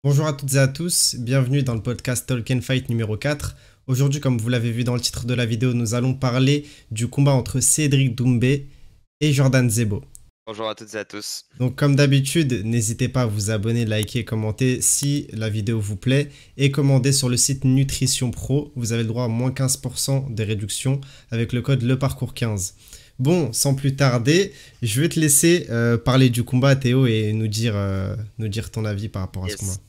Bonjour à toutes et à tous, bienvenue dans le podcast Talk and Fight numéro 4. Aujourd'hui, comme vous l'avez vu dans le titre de la vidéo, nous allons parler du combat entre Cédric Doumbé et Jordan Zebo. Bonjour à toutes et à tous. Donc comme d'habitude, n'hésitez pas à vous abonner, liker, commenter si la vidéo vous plaît et commander sur le site Nutrition Pro. Vous avez le droit à moins 15% de réduction avec le code LEPARCOURS15. Bon, sans plus tarder, je vais te laisser parler du combat, Théo, et nous dire ton avis par rapport à ce combat. Yes.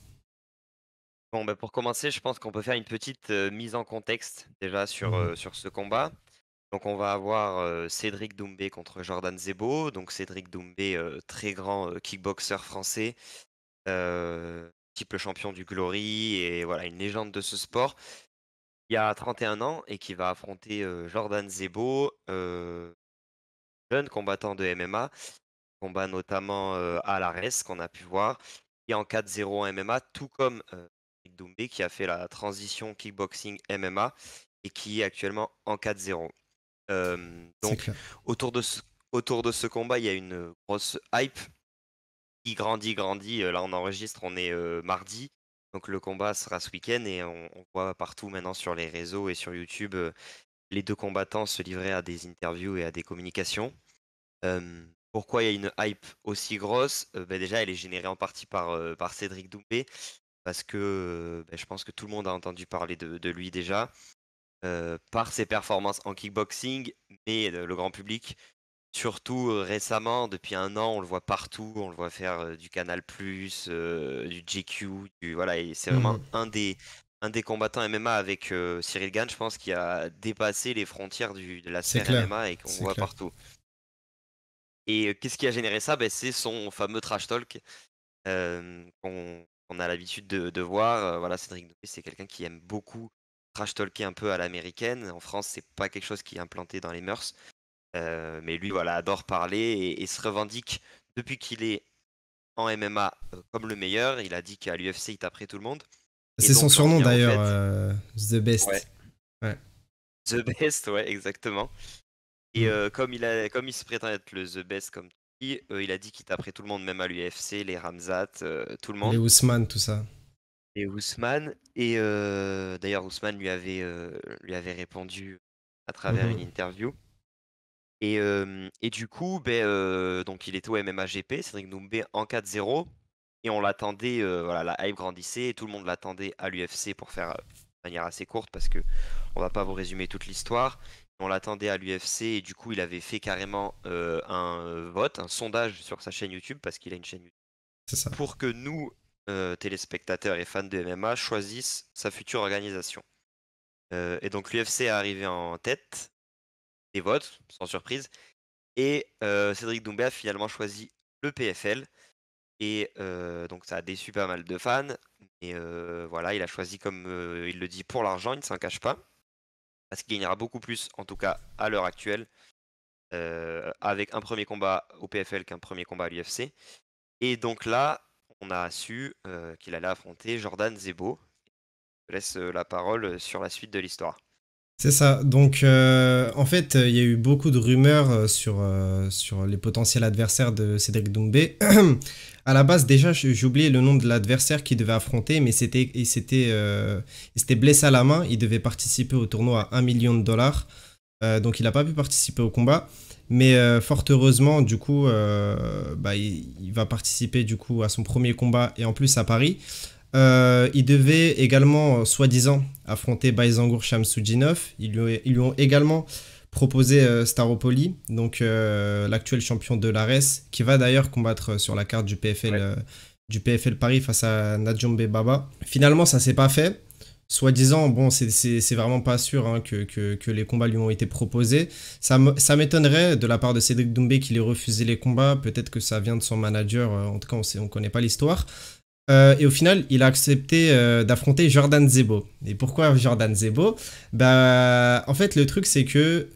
Bon, bah pour commencer, je pense qu'on peut faire une petite mise en contexte déjà sur ce combat. Donc on va avoir Cédric Doumbé contre Jordan Zebo. Donc Cédric Doumbé, très grand kickboxer français, triple champion du Glory et voilà, une légende de ce sport. Il a 31 ans et qui va affronter Jordan Zebo, jeune combattant de MMA, combat notamment à l'ARES qu'on a pu voir, et en 4-0 en MMA, tout comme Cédric Doumbé qui a fait la transition kickboxing MMA et qui est actuellement en 4-0. C'est Donc clair. autour de ce combat, il y a une grosse hype qui grandit. Là, on enregistre, on est mardi. Donc le combat sera ce week-end et on voit partout maintenant sur les réseaux et sur YouTube les deux combattants se livrer à des interviews et à des communications. Pourquoi il y a une hype aussi grosse? Déjà, elle est générée en partie par Cédric Doumbé, parce que je pense que tout le monde a entendu parler de lui déjà, par ses performances en kickboxing, mais le grand public, surtout récemment, depuis un an, on le voit partout, on le voit faire du Canal+, du GQ, voilà, et c'est vraiment Mhm. un des combattants MMA avec Cyril Gane, je pense, qui a dépassé les frontières de la C'est sphère clair. MMA et qu'on C'est voit clair. partout. Et qu'est-ce qui a généré ça? C'est son fameux trash talk qu'on a l'habitude de voir. Voilà, Cédric Doumbé, c'est quelqu'un qui aime beaucoup trash talker un peu à l'américaine. En France, c'est pas quelque chose qui est implanté dans les mœurs. Mais lui, voilà, adore parler et se revendique depuis qu'il est en MMA comme le meilleur. Il a dit qu'à l'UFC, il taperait tout le monde. Et C'est son donc, j'en surnom viens au d'ailleurs, fait. The Ouais, Best. Ouais. The Best, ouais, exactement. Et Mm. comme il se prétend être le The Best, comme tu dis, il a dit qu'il taperait tout le monde, même à l'UFC, les Ramzat, tout le Les monde. Ousmane, tout ça. Et Ousmane. Et d'ailleurs, Ousmane lui avait répondu à travers une Mhm. interview. Et du coup, donc il était au MMA GP, Cédric Doumbé en 4-0. Et on l'attendait, voilà, la hype grandissait et tout le monde l'attendait à l'UFC pour faire de manière assez courte parce que on va pas vous résumer toute l'histoire. On l'attendait à l'UFC et du coup, il avait fait carrément un vote, un sondage sur sa chaîne YouTube parce qu'il a une chaîne YouTube C'est ça. pour que nous, téléspectateurs et fans de MMA, choisissent sa future organisation. Et donc l'UFC est arrivé en tête des votes, sans surprise. Et Cédric Doumbé a finalement choisi le PFL. Et donc ça a déçu pas mal de fans. Et voilà, il a choisi comme il le dit pour l'argent, il ne s'en cache pas. Parce qu'il gagnera beaucoup plus, en tout cas à l'heure actuelle, avec un premier combat au PFL qu'un premier combat à l'UFC. Et donc là, on a su qu'il allait affronter Jordan Zebo. Je laisse la parole sur la suite de l'histoire. C'est ça. Donc, en fait, il y a eu beaucoup de rumeurs sur les potentiels adversaires de Cédric Doumbé. À la base, déjà, j'ai oublié le nom de l'adversaire qu'il devait affronter, mais il s'était blessé à la main. Il devait participer au tournoi à 1 million de dollars. Donc, il n'a pas pu participer au combat. Mais fort heureusement, du coup, il va participer du coup à son premier combat et en plus à Paris. Il devait également, soi-disant, affronter Bayzangour Shamsudinov. Ils lui ont également proposé Staropoli, donc l'actuel champion de l'ARES, qui va d'ailleurs combattre sur la carte Ouais. du PFL Paris face à Nadjombe Baba. Finalement, ça s'est pas fait. Soi-disant, bon, c'est vraiment pas sûr hein, que les combats lui ont été proposés. Ça m'étonnerait de la part de Cédric Doumbé qu'il ait refusé les combats. Peut-être que ça vient de son manager. En tout cas, on connaît pas l'histoire. Et au final, il a accepté d'affronter Jordan Zebo. Et pourquoi Jordan Zebo? Bah, en fait, le truc, c'est que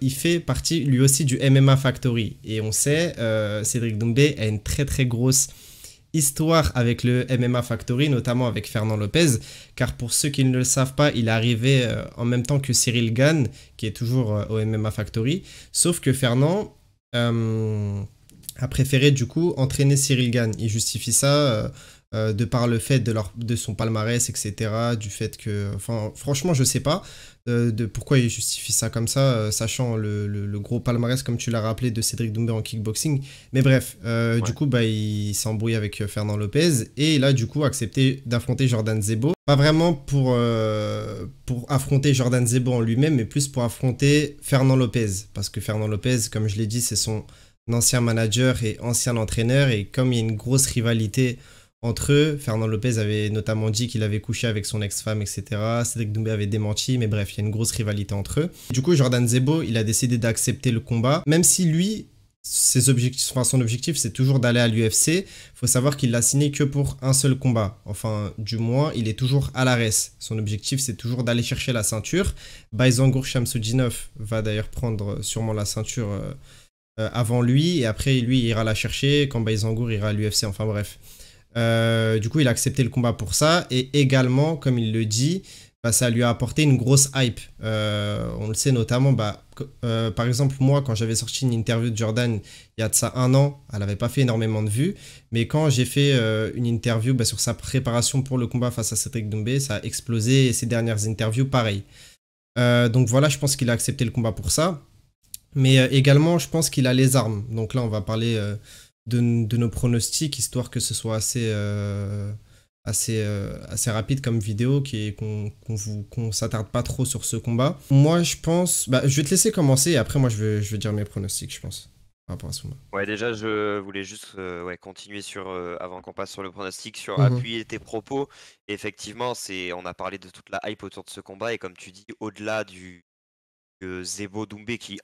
il fait partie lui aussi du MMA Factory. Et on sait, Cédric Doumbé a une très très grosse histoire avec le MMA Factory, notamment avec Fernand Lopez. Car pour ceux qui ne le savent pas, il est arrivé en même temps que Cyril Gane, qui est toujours au MMA Factory. Sauf que Fernand a préféré du coup entraîner Cyril Gane. Il justifie ça de par le fait de son palmarès, etc. Du fait que, enfin, franchement, je sais pas de pourquoi il justifie ça comme ça, sachant le gros palmarès, comme tu l'as rappelé, de Cédric Doumbé en kickboxing. Mais bref, du coup, bah, il s'embrouille avec Fernand Lopez et il a du coup accepté d'affronter Jordan Zebo. Pas vraiment pour affronter Jordan Zebo en lui-même, mais plus pour affronter Fernand Lopez. Parce que Fernand Lopez, comme je l'ai dit, c'est son ancien manager et ancien entraîneur. Et comme il y a une grosse rivalité entre eux, Fernand Lopez avait notamment dit qu'il avait couché avec son ex-femme, etc. Cédric Doumbé avait démenti, mais bref, il y a une grosse rivalité entre eux. Du coup, Jordan Zebo, il a décidé d'accepter le combat, même si lui... son objectif, c'est toujours d'aller à l'UFC. Il faut savoir qu'il l'a signé que pour un seul combat. Enfin, du moins, il est toujours à l'ARES. Son objectif, c'est toujours d'aller chercher la ceinture. Bayzangour Shamsudinov va d'ailleurs prendre sûrement la ceinture avant lui. Et après, lui, il ira la chercher quand Bayzangour ira à l'UFC. Enfin, bref. Du coup, il a accepté le combat pour ça. Et également, comme il le dit... bah, ça lui a apporté une grosse hype. On le sait notamment, bah, par exemple, moi, quand j'avais sorti une interview de Jordan il y a de ça 1 an, elle n'avait pas fait énormément de vues. Mais quand j'ai fait une interview bah, sur sa préparation pour le combat face à Cédric Doumbé, ça a explosé. Et ses dernières interviews, pareil. Donc voilà, je pense qu'il a accepté le combat pour ça. Mais également, je pense qu'il a les armes. Donc là, on va parler de nos pronostics, histoire que ce soit assez rapide comme vidéo, qu'on s'attarde pas trop sur ce combat. Moi, je pense... Bah, je vais te laisser commencer et après, moi, je vais dire mes pronostics, je pense, par rapport à ce combat. Ouais, déjà, je voulais juste continuer sur, avant qu'on passe sur le pronostic, sur Mhm. appuyer tes propos. Et effectivement, on a parlé de toute la hype autour de ce combat. Et comme tu dis, au-delà du Zebo Doumbé, qui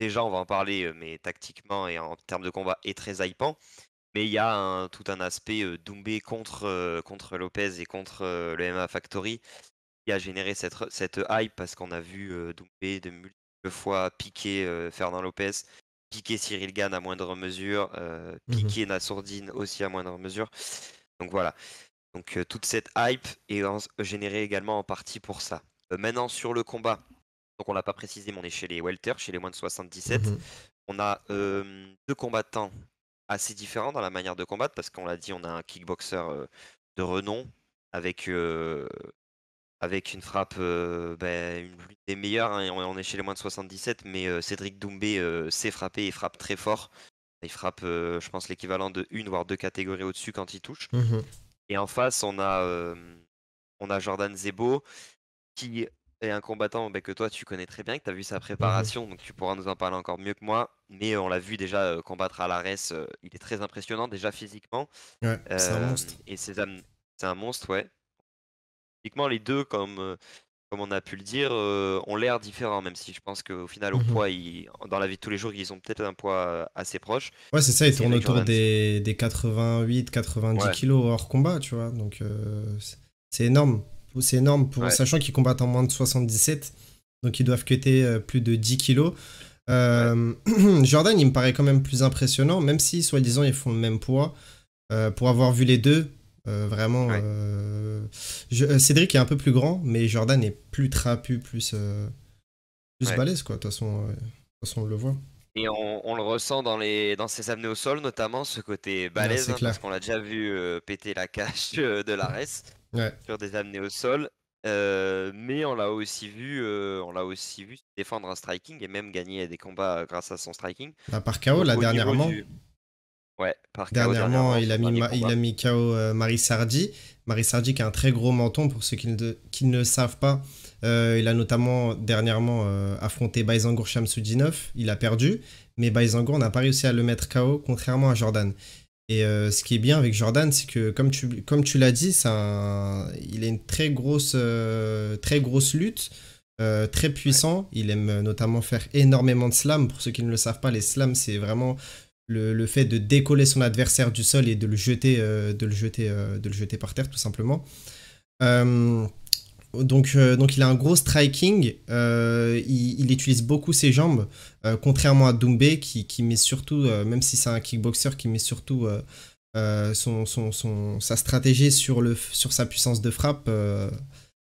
déjà, on va en parler, mais tactiquement et en termes de combat, est très hypant. Mais il y a tout un aspect Doumbé contre Lopez et contre le MMA Factory qui a généré cette hype parce qu'on a vu Doumbé de multiples fois piquer Fernand Lopez, piquer Cyril Gane à moindre mesure, piquer Nassourdine aussi à moindre mesure. Donc voilà. Donc toute cette hype est générée également en partie pour ça. Maintenant sur le combat, donc on l'a pas précisé, mais on est chez les welter, chez les moins de 77. Mhm. On a 2 combattants assez différents dans la manière de combattre parce qu'on l'a dit, on a un kickboxer de renom avec une frappe une des meilleures, hein, et on est chez les moins de 77, mais Cédric Doumbé sait frapper et frappe très fort. Il frappe, je pense, l'équivalent de 1 voire 2 catégories au-dessus quand il touche. Mhm. Et en face, on a Jordan Zebo qui est un combattant que toi tu connais très bien, que tu as vu sa Mhm. préparation, donc tu pourras nous en parler encore mieux que moi. Mais on l'a vu déjà combattre à l'ARES, il est très impressionnant déjà physiquement. Ouais, c'est un monstre. Et c'est un monstre, ouais. Physiquement, les deux, comme on a pu le dire, ont l'air différents, même si je pense qu'au final, au Mhm. poids, dans la vie de tous les jours, ils ont peut-être un poids assez proche. Ouais, c'est ça, Mais il c'est tourne vrai que autour Jordan. des 88-90 Ouais, kilos hors combat, tu vois. Donc, c'est énorme. C'est énorme, ouais, sachant qu'ils combattent en moins de 77. Donc, ils doivent cutter plus de 10 kilos. ouais, Jordan, il me paraît quand même plus impressionnant, même si, soi-disant, ils font le même poids. Pour avoir vu les deux, vraiment... ouais. Cédric est un peu plus grand, mais Jordan est plus trapu, plus Ouais. balèze, quoi. De toute façon, on le voit. Et on le ressent dans ses amenés au sol, notamment ce côté Ouais, balèze, c'est hein, clair. parce qu'on l'a déjà vu péter la cage de l'Ares Ouais. sur des amenés au sol. Mais on l'a aussi vu se défendre en striking et même gagner des combats grâce à son striking. Bah, par KO, Donc là, au niveau dernièrement. du. Ouais, par KO Dernièrement, dernièrement, il son a mis, dernier il combat. a mis KO Maris Sardi. Maris Sardi qui a un très gros menton, pour ceux qui ne le savent pas. Il a notamment dernièrement affronté Bayzangour Shamsudinov. Il a perdu, mais Bayzangour n'a pas réussi à le mettre KO, contrairement à Jordan. Et ce qui est bien avec Jordan, c'est que, comme tu l'as dit, il a une très grosse lutte, très Ouais, puissant. Il aime notamment faire énormément de slams. Pour ceux qui ne le savent pas, les slams, c'est vraiment le fait de décoller son adversaire du sol et de le jeter par terre, tout simplement. Euh, donc il a un gros striking, il utilise beaucoup ses jambes, contrairement à Doumbé qui met surtout, même si c'est un kickboxer, qui met surtout sa stratégie sur sa puissance de frappe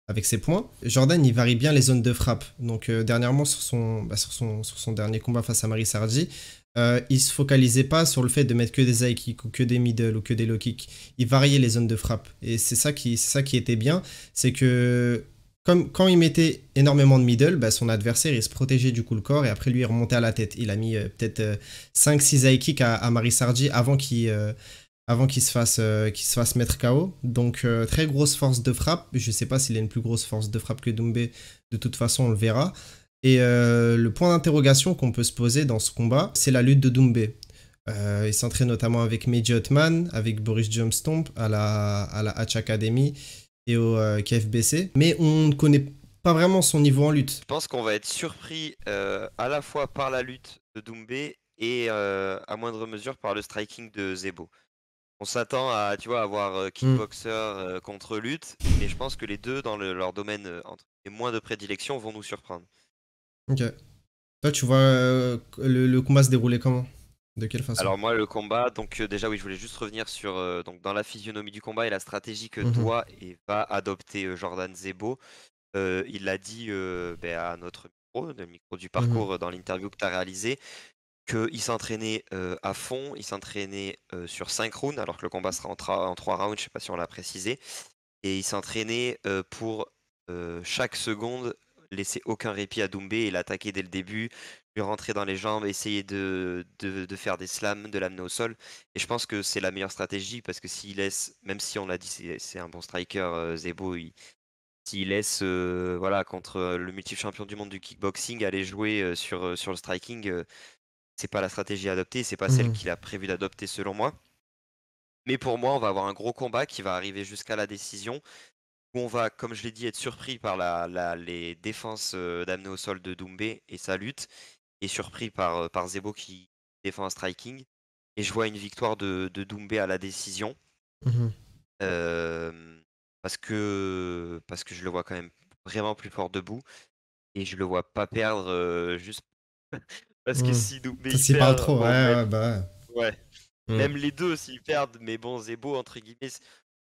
avec ses points. Jordan, il varie bien les zones de frappe. Donc dernièrement, sur son dernier combat face à Maris Sardi, il se focalisait pas sur le fait de mettre que des high kicks ou que des middle ou que des low kicks. Il variait les zones de frappe. Et c'est ça qui était bien, c'est que comme quand il mettait énormément de middle, bah, son adversaire il se protégeait du coup le corps et après lui il remontait à la tête. Il a mis peut-être 5-6 high kicks à Marisarji avant qu'il se fasse mettre KO. Donc très grosse force de frappe. Je sais pas s'il a une plus grosse force de frappe que Doumbé. De toute façon, on le verra. Et le point d'interrogation qu'on peut se poser dans ce combat, c'est la lutte de Doumbé. Il s'entraîne notamment avec Mehdi Othman, avec Boris Jumpstomp à la Hatch Academy et au KFBC. Mais on ne connaît pas vraiment son niveau en lutte. Je pense qu'on va être surpris à la fois par la lutte de Doumbé et à moindre mesure par le striking de Zebo. On s'attend à, tu vois, avoir kickboxer contre lutte, mais je pense que les deux, dans leur domaine entre les moins de prédilection, vont nous surprendre. Ok. Toi, tu vois le combat se dérouler comment? De quelle façon? Alors moi, le combat, donc déjà oui, je voulais juste revenir sur donc dans la physionomie du combat et la stratégie que doit et va adopter Jordan Zebo. Il l'a dit à notre micro, le micro du parcours dans l'interview que tu as réalisé, qu'il s'entraînait à fond, il s'entraînait sur 5 rounds, alors que le combat sera en 3 rounds, je sais pas si on l'a précisé, et il s'entraînait pour chaque seconde laisser aucun répit à Doumbé et l'attaquer dès le début, lui rentrer dans les jambes, essayer de faire des slams, de l'amener au sol. Et je pense que c'est la meilleure stratégie parce que s'il laisse, même si on l'a dit, c'est un bon striker, Zebo, s'il laisse voilà, contre le multi-champion du monde du kickboxing aller jouer sur le striking, c'est pas la stratégie adoptée, c'est pas celle qu'il a prévu d'adopter selon moi. Mais pour moi, on va avoir un gros combat qui va arriver jusqu'à la décision, où on va, comme je l'ai dit, être surpris par les défenses d'amener au sol de Doumbé et sa lutte, et surpris par Zebo qui défend un striking. Et je vois une victoire de Doumbé à la décision. Parce que je le vois quand même vraiment plus fort debout. Et je le vois pas perdre juste parce que si Doumbé Ça il s'y parle perd, trop, bon, ouais, bah ouais. ouais. Même les deux s'ils perdent, mais bon, Zebo, entre guillemets,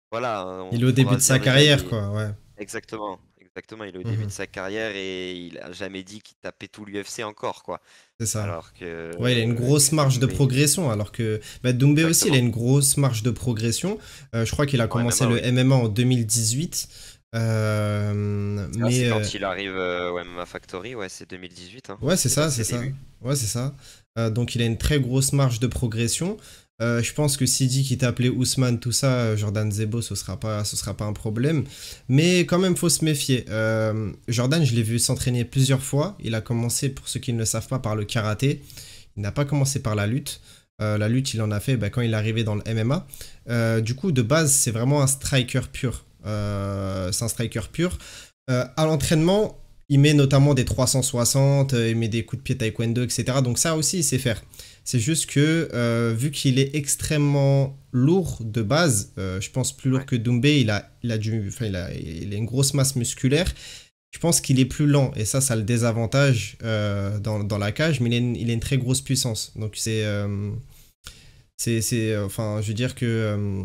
voilà, hein, Il on est au début pourra de se sa dire déjà, carrière, quoi, ouais. exactement, exactement, il est au début de sa carrière et il a jamais dit qu'il tapait tout l'UFC encore, quoi. C'est ça. Alors que, Ouais, il a une grosse marge de Doumbé, progression, alors que bah, Doumbé aussi, il a exactement. une grosse marge de progression. Je crois qu'il a En commencé MMA, le oui. MMA en 2018. Ah, c'est Mais quand il arrive au MMA Factory, ouais, c'est 2018, hein. ouais, c'est C'est dans ça, c'est ses ça. débuts. Ouais, c'est ça. Donc il a une très grosse marge de progression. Je pense que Sidi qui t'a appelé Ousmane, tout ça, Jordan Zebo, ce sera pas un problème. Mais quand même, faut se méfier. Jordan, je l'ai vu s'entraîner plusieurs fois. Il a commencé, pour ceux qui ne le savent pas, par le karaté. Il n'a pas commencé par la lutte. La lutte, il en a fait quand il est arrivé dans le MMA. Du coup, de base, c'est vraiment un striker pur. C'est un striker pur. À l'entraînement, il met notamment des 360, il met des coups de pied taekwondo, etc. Donc ça aussi, il sait faire. C'est juste que, vu qu'il est extrêmement lourd de base, je pense plus lourd que Doumbé, il a une grosse masse musculaire. Je pense qu'il est plus lent et ça le désavantage dans la cage, mais il a une très grosse puissance. Donc enfin, je veux dire que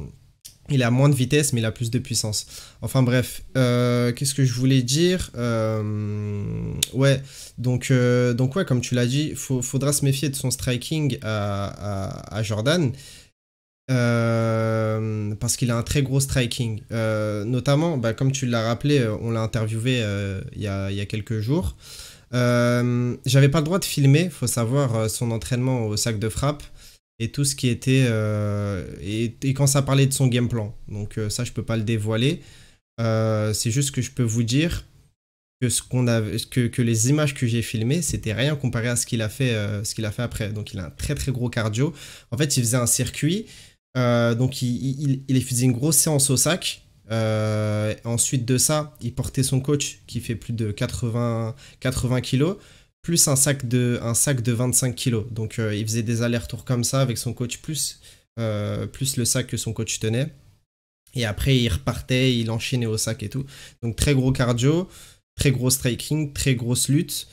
il a moins de vitesse, mais il a plus de puissance. Enfin bref, qu'est-ce que je voulais dire? Ouais, donc ouais, comme tu l'as dit, faudra se méfier de son striking à Jordan. Parce qu'il a un très gros striking. Notamment, comme tu l'as rappelé, on l'a interviewé il y a quelques jours. J'avais pas le droit de filmer, faut savoir, son entraînement au sac de frappe et tout ce qui était et quand ça parlait de son game plan. Donc ça, je peux pas le dévoiler. C'est juste que je peux vous dire que les images que j'ai filmées, c'était rien comparé à ce qu'il a fait après. Donc il a un très très gros cardio. En fait, il faisait un circuit. Donc il faisait une grosse séance au sac. Ensuite de ça, il portait son coach qui fait plus de 80 kilos, plus un sac de 25 kilos. Donc il faisait des allers-retours comme ça avec son coach, plus le sac que son coach tenait. Et après, il repartait, il enchaînait au sac et tout. Donc très gros cardio, très gros striking, très grosse lutte.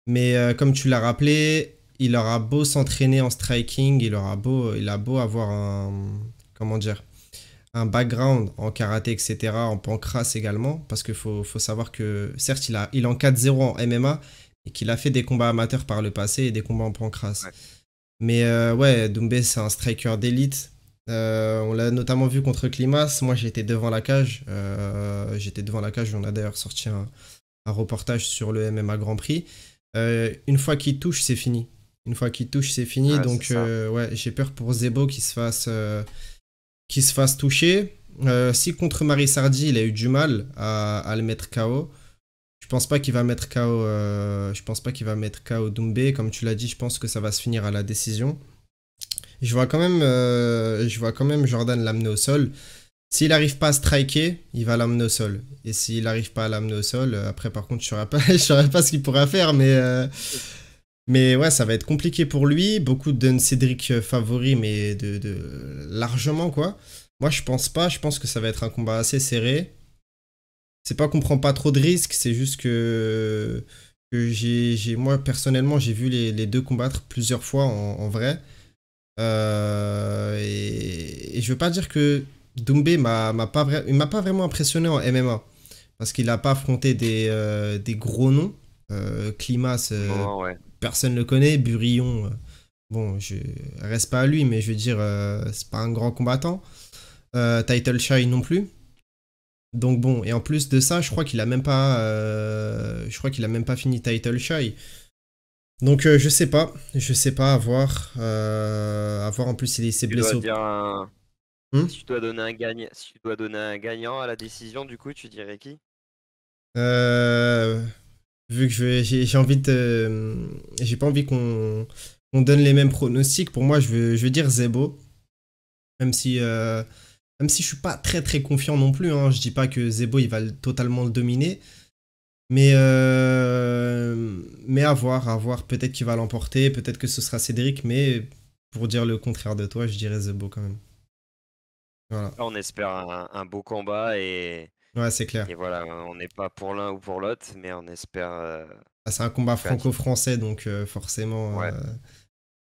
Mais comme tu l'as rappelé, il aura beau s'entraîner en striking, il a beau avoir un background en karaté, etc., en pancrace également, parce qu'il faut savoir que, certes, il est en 4-0 en MMA, et qu'il a fait des combats amateurs par le passé et des combats en pancrace. Ouais. Mais ouais, Doumbé, c'est un striker d'élite. On l'a notamment vu contre Klimas. Moi, j'étais devant la cage. J'étais devant la cage. On a d'ailleurs sorti un reportage sur le MMA Grand Prix. Une fois qu'il touche, c'est fini. Une fois qu'il touche, c'est fini. Ouais, Donc, c'est ça. ouais, j'ai peur pour Zebo qu'il se fasse toucher. Si contre Marie Sardi, il a eu du mal à le mettre KO. Je pense pas qu'il va mettre KO. Je pense pas qu'il va mettre KO Doumbé. Comme tu l'as dit, je pense que ça va se finir à la décision. Je vois quand même Jordan l'amener au sol. S'il n'arrive pas à striker, il va l'amener au sol. Et s'il n'arrive pas à l'amener au sol, après par contre, je saurais pas ce qu'il pourra faire, mais ouais, ça va être compliqué pour lui. Beaucoup de Cédric favoris, mais largement quoi. Moi, je pense pas. Je pense que ça va être un combat assez serré. C'est pas qu'on prend pas trop de risques, c'est juste que moi personnellement, j'ai vu les deux combattre plusieurs fois en vrai. Et je veux pas dire que Doumbé il m'a pas vraiment impressionné en MMA. Parce qu'il n'a pas affronté des gros noms. Klimas, Du moment, ouais. personne ne le connaît. Burillon, bon, je reste pas à lui, mais je veux dire, c'est pas un grand combattant. Title Shy non plus. Donc bon, et en plus de ça, je crois qu'il a même pas fini Title Shy. Donc je sais pas, à voir en plus il s'est Tu dois blessé au... dire un... Hmm. Si tu dois donner un gagnant, si tu dois donner un gagnant à la décision, du coup, tu dirais qui? Euh, Vu que j'ai envie j'ai pas envie qu'on donne les mêmes pronostics, pour moi je veux dire Zebo, même si, euh, même si je suis pas très très confiant non plus, hein. Je dis pas que Zebo il va totalement le dominer, mais à voir, peut-être qu'il va l'emporter, peut-être que ce sera Cédric, mais pour dire le contraire de toi, je dirais Zebo quand même. Voilà. Là, on espère un beau combat Ouais, c'est clair. et voilà, on n'est pas pour l'un ou pour l'autre, mais on espère Ah, c'est un combat un titre. franco-français, donc forcément, Ouais.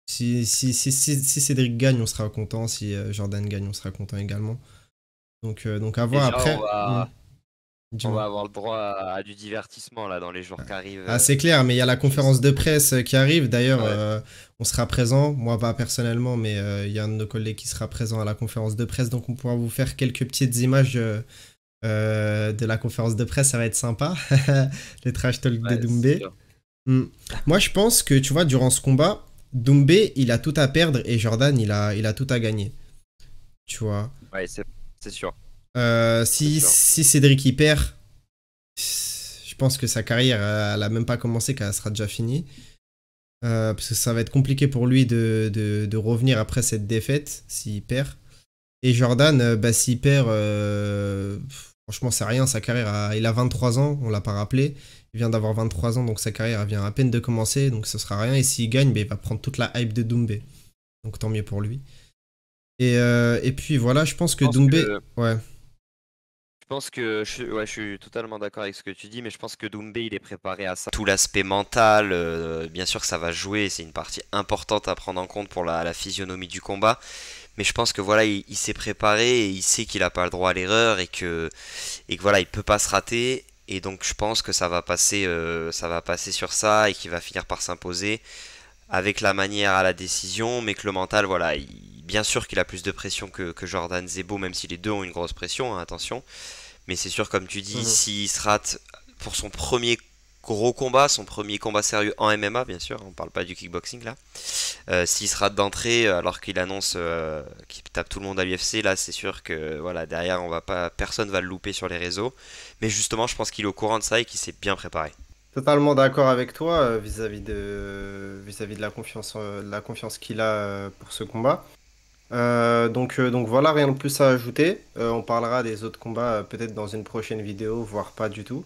si Cédric gagne, on sera content. Si Jordan gagne, on sera content également. Donc à voir Déjà, après. on Dis-moi. va avoir le droit à du divertissement là dans les jours qui arrivent. Ah, c'est clair, mais il y a la Je conférence sais. de presse qui arrive. D'ailleurs, Ouais. on sera présent. Moi, pas personnellement, mais il y a un de nos collègues qui sera présent à la conférence de presse. Donc on pourra vous faire quelques petites images de la conférence de presse. Ça va être sympa. Les trash talk de Ouais, c'est Doumbé. sûr. Hmm. Moi, je pense que, tu vois, durant ce combat, Doumbé, il a tout à perdre et Jordan, il a tout à gagner. Tu vois. Ouais, c'est sûr. C'est sûr. Si Cédric y perd, je pense que sa carrière, elle a même pas commencé, qu'elle sera déjà finie. Parce que ça va être compliqué pour lui de revenir après cette défaite, s'il perd. Et Jordan, bah, s'il perd, franchement, c'est rien. Sa carrière, il a 23 ans, on l'a pas rappelé. Il vient d'avoir 23 ans, donc sa carrière elle vient à peine de commencer, donc ce sera rien. Et s'il gagne, bah, il va prendre toute la hype de Doumbé. Donc tant mieux pour lui. Et puis voilà, je pense Je que pense Doumbé. que Ouais. ouais, je suis totalement d'accord avec ce que tu dis, mais je pense que Doumbé il est préparé à ça. Tout l'aspect mental, bien sûr que ça va jouer, c'est une partie importante à prendre en compte pour la physionomie du combat. Mais je pense que voilà, il s'est préparé et il sait qu'il n'a pas le droit à l'erreur et que voilà, il peut pas se rater. Et donc je pense que ça va passer sur ça et qu'il va finir par s'imposer avec la manière à la décision, mais que le mental, voilà, bien sûr qu'il a plus de pression que Jordan Zebo, même si les deux ont une grosse pression, hein, attention. Mais c'est sûr, comme tu dis, Mhm. s'il se rate pour son premier gros combat, son premier combat sérieux en MMA, bien sûr, on parle pas du kickboxing là. S'il se rate d'entrée alors qu'il annonce qu'il tape tout le monde à l'UFC, là c'est sûr que voilà, derrière on va pas, personne va le louper sur les réseaux. Mais justement, je pense qu'il est au courant de ça et qu'il s'est bien préparé. Totalement d'accord avec toi vis-à-vis de la confiance qu'il a pour ce combat. Donc voilà, rien de plus à ajouter. On parlera des autres combats peut-être dans une prochaine vidéo, voire pas du tout.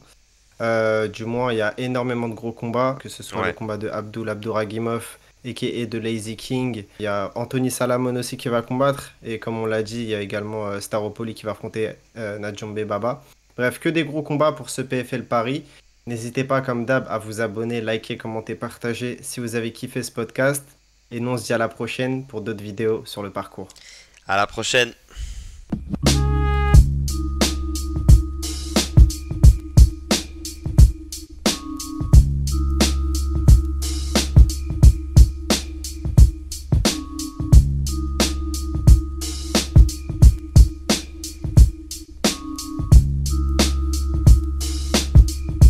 Du moins, il y a énormément de gros combats, que ce soit le Ouais. combat de Abduragimov et de Lazy King. Il y a Anthony Salamon aussi qui va combattre. Et comme on l'a dit, il y a également Staropoli qui va affronter Najombe Baba. Bref, que des gros combats pour ce PFL Paris. N'hésitez pas, comme d'hab, à vous abonner, liker, commenter, partager si vous avez kiffé ce podcast. Et nous, on se dit à la prochaine pour d'autres vidéos sur le parcours. À la prochaine.